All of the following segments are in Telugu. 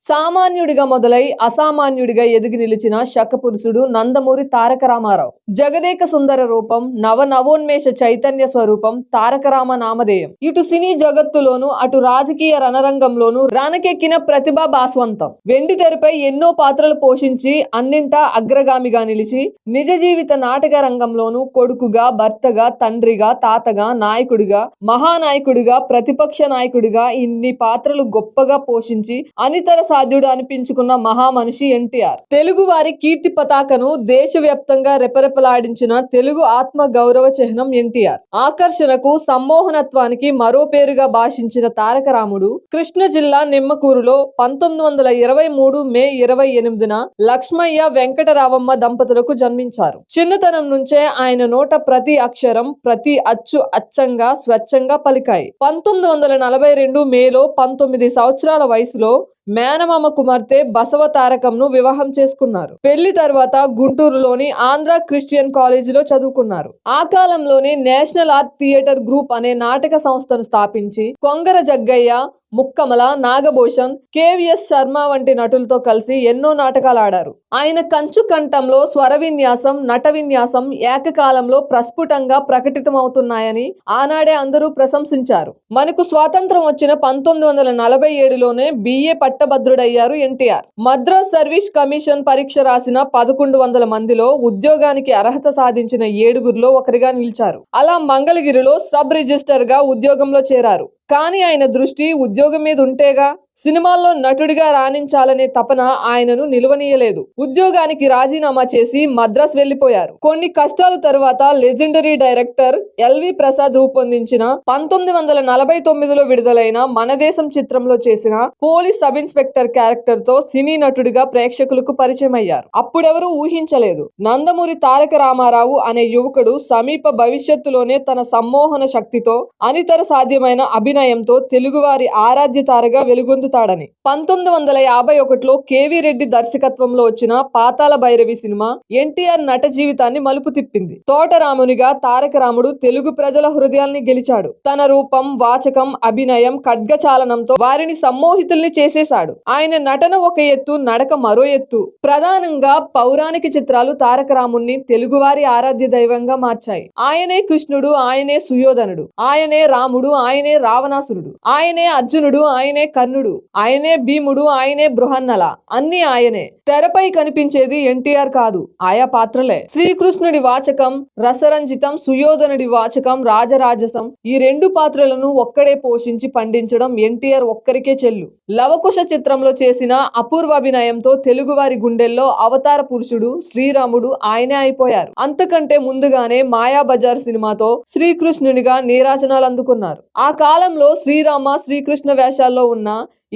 సామాన్యుడిగా మొదలై అసామాన్యుడిగా ఎదిగి నిలిచిన శకపురుషుడు నందమూరి తారక రామారావు. జగదేక సుందర రూపం, నవోన్మేష చైతన్య స్వరూపం తారక రామ నామధేయం. ఇటు సినీ జగత్తులోను అటు రాజకీయ రణరంగంలోను రానకెక్కిన ప్రతిభా భాస్వంతం. వెండి తెరపై ఎన్నో పాత్రలు పోషించి అన్నింటా అగ్రగామిగా నిలిచి నిజ జీవిత నాటక రంగంలోను కొడుకుగా, భర్తగా, తండ్రిగా, తాతగా, నాయకుడిగా, మహానాయకుడిగా, ప్రతిపక్ష నాయకుడిగా ఇన్ని పాత్రలు గొప్పగా పోషించి అనితర సాధ్యుడు అనిపించుకున్న మహామనిషి ఎన్టీఆర్. తెలుగు వారి కీర్తి పతాకను దేశవ్యాప్తంగా రెపరెపలాడించిన తెలుగు ఆత్మ గౌరవ చిహ్నం ఎన్టీఆర్. ఆకర్షణకు, సమ్మోహనత్వానికి మరో పేరుగా భాషించిన తారక రాముడు కృష్ణ జిల్లా నిమ్మకూరులో 1923 మే 28న లక్ష్మయ్య వెంకటరావమ్మ దంపతులకు జన్మించారు. చిన్నతనం నుంచే ఆయన నోట ప్రతి అక్షరం, ప్రతి అచ్చు అచ్చంగా, స్వచ్ఛంగా పలికాయి. 1942 మేలో 19 సంవత్సరాల వయసులో మేనమామ కుమార్తె బసవ తారకంను వివాహం చేసుకున్నారు. పెళ్లి తర్వాత గుంటూరులోని ఆంధ్ర క్రిస్టియన్ కాలేజీలో చదువుకున్నారు. ఆ కాలంలోనే నేషనల్ ఆర్ట్ థియేటర్ గ్రూప్ అనే నాటక సంస్థను స్థాపించి కొంగర జగ్గయ్య, ముక్కమల, నాగభూషణ్, కేవీఎస్ శర్మ వంటి నటులతో కలిసి ఎన్నో నాటకాలు ఆడారు. ఆయన కంచు కంఠంలో స్వర విన్యాసం, నట విన్యాసం ఏకకాలంలో ప్రస్ఫుటంగా ప్రకటితమవుతున్నాయని ఆనాడే అందరూ ప్రశంసించారు. మనకు స్వాతంత్రం వచ్చిన 1947లోనే బిఏ పట్టభద్రుడయ్యారు ఎన్టీఆర్. మద్రాస్ సర్వీస్ కమిషన్ పరీక్ష రాసిన 1100 మందిలో ఉద్యోగానికి అర్హత సాధించిన 7గురిలో ఒకరిగా నిలిచారు. అలా మంగళగిరిలో సబ్ రిజిస్టర్ గా ఉద్యోగంలో చేరారు. కానీ ఆయన దృష్టి ఉద్యోగం మీద ఉంటేగా. సినిమాల్లో నటుడిగా రాణించాలనే తపన ఆయనను నిలవనీయలేదు. ఉద్యోగానికి రాజీనామా చేసి మద్రాస్ వెళ్లిపోయారు. కొన్ని కష్టాల తరువాత లెజెండరీ డైరెక్టర్ ఎల్వి ప్రసాద్ రూపొందించిన 1949లో విడుదలైన మనదేశం చిత్రంలో చేసిన పోలీస్ సబ్ ఇన్స్పెక్టర్ క్యారెక్టర్ తో సినీ నటుడిగా ప్రేక్షకులకు పరిచయం అయ్యారు. అప్పుడెవరూ ఊహించలేదు నందమూరి తారక రామారావు అనే యువకుడు సమీప భవిష్యత్తులోనే తన సమ్మోహన శక్తితో, అనితర సాధ్యమైన అభినయంతో తెలుగువారి ఆరాధ్య తారగా వెలుగొందుతాడని. 1951లో కేవీ రెడ్డి దర్శకత్వంలో వచ్చిన పాతాళ భైరవి సినిమా ఎన్టీఆర్ నట జీవితాన్ని మలుపు తిప్పింది. తోటరామునిగా తారక రాముడు తెలుగు ప్రజల హృదయాల్ని గెలిచాడు. తన రూపం, వాచకం, అభినయం, ఖడ్గచాలనంతో వారిని సమ్మోహితుల్ని చేసేశాడు. ఆయన నటన ఒక ఎత్తు, నడక మరో ఎత్తు. ప్రధానంగా పౌరాణిక చిత్రాలు తారక రాముణ్ణి తెలుగువారి ఆరాధ్య దైవంగా మార్చాయి. ఆయనే కృష్ణుడు, ఆయనే సుయోధనుడు, ఆయనే రాముడు, ఆయనే రావణాసురుడు, ఆయనే అర్జునుడు, ఆయనే కర్ణుడు, ఆయనే భీముడు, ఆయనే బృహన్నల. అన్ని ఆయనే. తెరపై కనిపించేది ఎన్టీఆర్ కాదు, ఆయా పాత్రలే. శ్రీకృష్ణుడి వాచకం రసరంజితం, సుయోధనుడి వాచకం రాజరాజసం. ఈ 2 పాత్రలను ఒక్కడే పోషించి పండించడం ఎన్టీఆర్ ఒక్కరికే చెల్లు. లవకుశ చిత్రంలో చేసిన అపూర్వ అభినయంతో తెలుగువారి గుండెల్లో అవతార పురుషుడు శ్రీరాముడు ఆయనే అయిపోయారు. అంతకంటే ముందుగానే మాయాబజార్ సినిమాతో శ్రీకృష్ణునిగా నీరాజనాలు అందుకున్నారు. ఆ కాలంలో శ్రీరామ, శ్రీకృష్ణ వేషాల్లో ఉన్న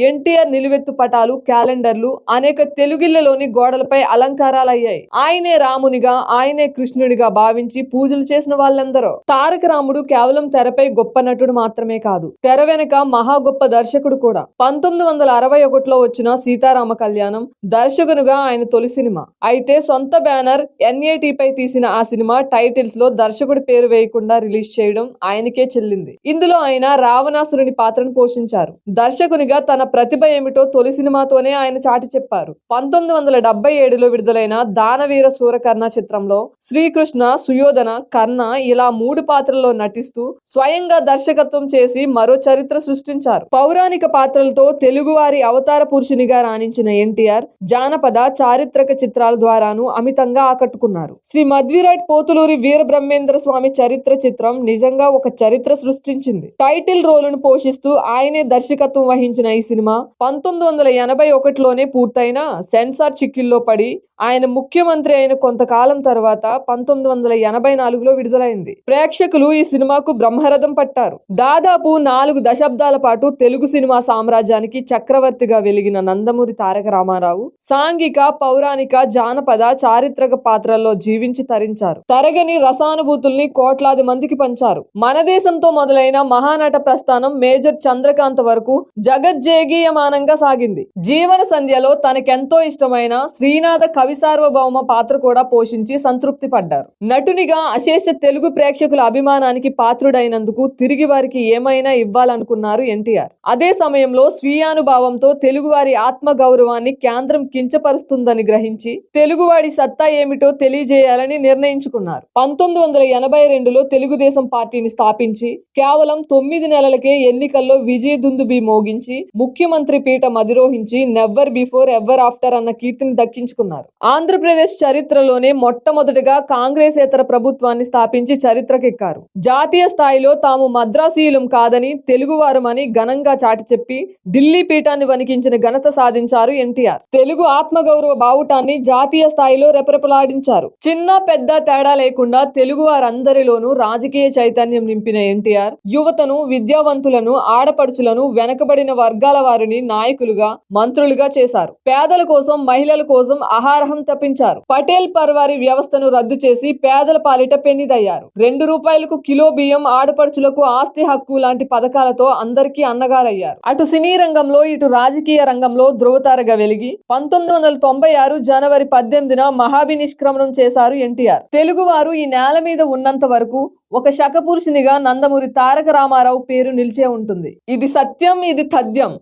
ఎన్టీఆర్ నిలువెత్తు పటాలు, క్యాలెండర్లు అనేక తెలుగిళ్లలోని గోడలపై అలంకారాలయ్యాయి. ఆయనే రామునిగా, ఆయనే కృష్ణుడిగా భావించి పూజలు చేసిన వాళ్ళందరూ. తారక రాముడు కేవలం తెరపై గొప్ప నటుడు మాత్రమే కాదు, తెర వెనక మహా గొప్ప దర్శకుడు కూడా. 1961లో వచ్చిన సీతారామ కళ్యాణం దర్శకునిగా ఆయన తొలి సినిమా. అయితే సొంత బ్యానర్ NATపై తీసిన ఆ సినిమా టైటిల్స్ లో దర్శకుడి పేరు వేయకుండా రిలీజ్ చేయడం ఆయనకే చెల్లింది. ఇందులో ఆయన రావణాసురుని పాత్రను పోషించారు. దర్శకునిగా తన ప్రతిభ ఏమిటో తొలి సినిమాతోనే ఆయన చాటి చెప్పారు. 1977లో విడుదలైన దానవీర సూరకర్ణ చిత్రంలో శ్రీకృష్ణ, సుయోధన, కర్ణ ఇలా 3 పాత్రల్లో నటిస్తూ స్వయంగా దర్శకత్వం చేసి మరో చరిత్ర సృష్టించారు. పౌరాణిక పాత్రలతో తెలుగువారి అవతార పురుషునిగా రాణించిన ఎన్టీఆర్ జానపద, చారిత్రక చిత్రాల ద్వారాను అమితంగా ఆకట్టుకున్నారు. శ్రీ మధ్విరాట్ పోతులూరి వీరబ్రహ్మేంద్ర స్వామి చరిత్ర చిత్రం నిజంగా ఒక చరిత్ర సృష్టించింది. టైటిల్ రోలును పోషిస్తూ ఆయనే దర్శకత్వం వహించిన ఈ సినిమా 1981లోనే పూర్తయిన సెన్సార్ చిక్కిల్లో పడి ఆయన ముఖ్యమంత్రి అయిన కొంతకాలం తర్వాత 1984లో విడుదలైంది. ప్రేక్షకులు ఈ సినిమాకు బ్రహ్మరథం పట్టారు. దాదాపు 4 దశాబ్దాల పాటు తెలుగు సినిమా సామ్రాజ్యానికి చక్రవర్తిగా వెలిగిన నందమూరి తారక రామారావు సాంఘిక, పౌరాణిక, జానపద, చారిత్రక పాత్రల్లో జీవించి తరించారు. తరగని రసానుభూతుల్ని కోట్లాది మందికి పంచారు. మన దేశంతో మొదలైన మహానట ప్రస్థానం మేజర్ చంద్రకాంత్ వరకు జగజ్జేగీయమానంగా సాగింది. జీవన సంధ్యలో తనకెంతో ఇష్టమైన శ్రీనాథ కవి కవి సార్వభౌమ పాత్ర కూడా పోషించి సంతృప్తి పడ్డారు. నటునిగా అశేష తెలుగు ప్రేక్షకుల అభిమానానికి పాత్రుడైనందుకు తిరిగి వారికి ఏమైనా ఇవ్వాలనుకున్నారు ఎన్టీఆర్. అదే సమయంలో స్వీయానుభావంతో తెలుగువారి ఆత్మ గౌరవాన్ని కేంద్రం కించపరుస్తుందని గ్రహించి తెలుగువాడి సత్తా ఏమిటో తెలియజేయాలని నిర్ణయించుకున్నారు. 1982లో తెలుగుదేశం పార్టీని స్థాపించి కేవలం 9 నెలలకే ఎన్నికల్లో విజయదుందుబి మోగించి ముఖ్యమంత్రి పీఠం అధిరోహించి నెవర్ బిఫోర్ ఎవర్ ఆఫ్టర్ అన్న కీర్తిని దక్కించుకున్నారు. ఆంధ్రప్రదేశ్ చరిత్రలోనే మొట్టమొదటిగా కాంగ్రెసేతర ప్రభుత్వాన్ని స్థాపించి చరిత్రకెక్కారు. జాతీయ స్థాయిలో తాము మద్రాసీయులం కాదని తెలుగువారమని ఘనంగా చాటి చెప్పి ఢిల్లీ పీఠాన్ని వణికించిన ఘనత సాధించారు ఎన్టీఆర్. తెలుగు ఆత్మగౌరవ బావుటాన్ని జాతీయ స్థాయిలో రెపరెపలాడించారు. చిన్న పెద్ద తేడా లేకుండా తెలుగు వారందరిలోనూ రాజకీయ చైతన్యం నింపిన ఎన్టీఆర్ యువతను, విద్యావంతులను, ఆడపడుచులను, వెనకబడిన వర్గాల వారిని నాయకులుగా, మంత్రులుగా చేశారు. పేదల కోసం, మహిళల కోసం ఆహారం తప్పించారు. పటేల్ పర్వారీ వ్యవస్థను రద్దు చేసి పేదల పాలిట పెన్నిదయ్యారు. 2 రూపాయలకు కిలో బియ్యం, ఆడపడుచులకు ఆస్తి హక్కు లాంటి పథకాలతో అందరికీ అన్నగారయ్యారు. అటు సినీ రంగంలో, ఇటు రాజకీయ రంగంలో ధృవతారగా వెలిగి 1996 జనవరి 18న మహాభినిష్క్రమణం చేశారు ఎన్టీఆర్. తెలుగువారు ఈ నేల మీద ఉన్నంత వరకు ఒక శకపురుషునిగా నందమూరి తారక రామారావు పేరు నిలిచే ఉంటుంది. ఇది సత్యం, ఇది తథ్యం.